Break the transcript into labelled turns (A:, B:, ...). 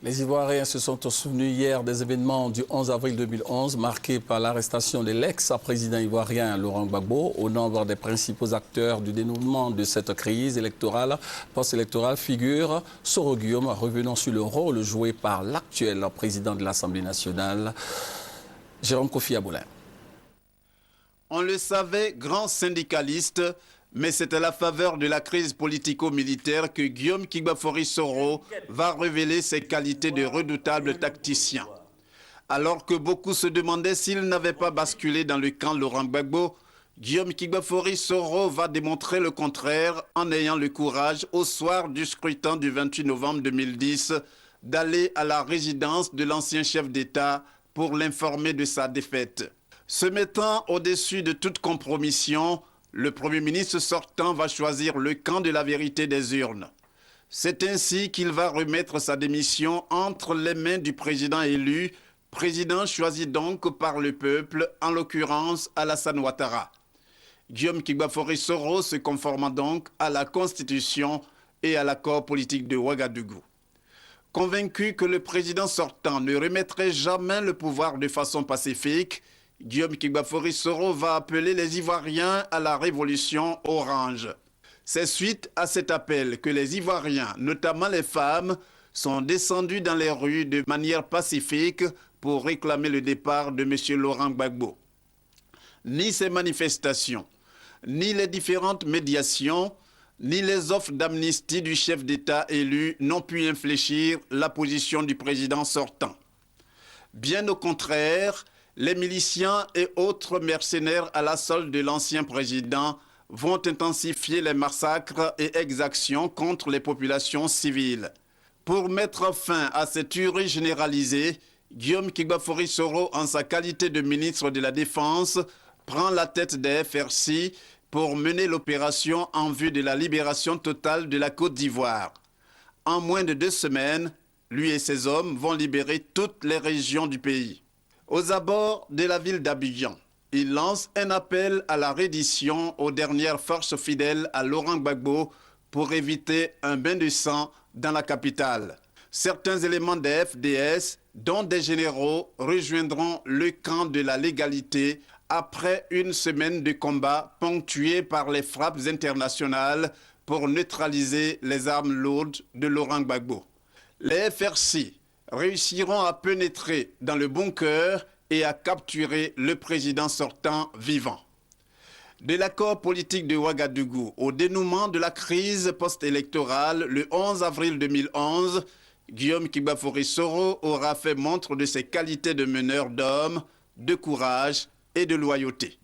A: Les Ivoiriens se sont souvenus hier des événements du 11 avril 2011 marqués par l'arrestation de l'ex-président ivoirien Laurent Gbagbo. Au nombre des principaux acteurs du dénouement de cette crise électorale, post-électorale, figure Soro Guillaume, revenant sur le rôle joué par l'actuel président de l'Assemblée nationale, Jérôme Kofi Aboulin.
B: On le savait, grand syndicaliste, mais c'est à la faveur de la crise politico-militaire que Guillaume Kigbafori Soro va révéler ses qualités de redoutable tacticien. Alors que beaucoup se demandaient s'il n'avait pas basculé dans le camp Laurent Gbagbo, Guillaume Kigbafori Soro va démontrer le contraire en ayant le courage, au soir du scrutin du 28 novembre 2010, d'aller à la résidence de l'ancien chef d'État pour l'informer de sa défaite. Se mettant au-dessus de toute compromission, le Premier ministre sortant va choisir le camp de la vérité des urnes. C'est ainsi qu'il va remettre sa démission entre les mains du président élu, président choisi donc par le peuple, en l'occurrence Alassane Ouattara. Guillaume Kigbafori Soro se conformant donc à la Constitution et à l'accord politique de Ouagadougou. Convaincu que le président sortant ne remettrait jamais le pouvoir de façon pacifique, Guillaume Kigbafori Soro va appeler les Ivoiriens à la révolution orange. C'est suite à cet appel que les Ivoiriens, notamment les femmes, sont descendus dans les rues de manière pacifique pour réclamer le départ de M. Laurent Gbagbo. Ni ces manifestations, ni les différentes médiations, ni les offres d'amnistie du chef d'État élu n'ont pu infléchir la position du président sortant. Bien au contraire, les miliciens et autres mercenaires à la solde de l'ancien président vont intensifier les massacres et exactions contre les populations civiles. Pour mettre fin à cette tuerie généralisée, Guillaume Kigbafori Soro, en sa qualité de ministre de la Défense, prend la tête des FRC pour mener l'opération en vue de la libération totale de la Côte d'Ivoire. En moins de 2 semaines, lui et ses hommes vont libérer toutes les régions du pays. Aux abords de la ville d'Abidjan, il lance un appel à la reddition aux dernières forces fidèles à Laurent Gbagbo pour éviter un bain de sang dans la capitale. Certains éléments des FDS, dont des généraux, rejoindront le camp de la légalité après une semaine de combat ponctuée par les frappes internationales pour neutraliser les armes lourdes de Laurent Gbagbo. Les FRC réussiront à pénétrer dans le bunker et à capturer le président sortant vivant. De l'accord politique de Ouagadougou au dénouement de la crise post-électorale le 11 avril 2011, Guillaume Kigbafori Soro aura fait montre de ses qualités de meneur d'hommes, de courage et de loyauté.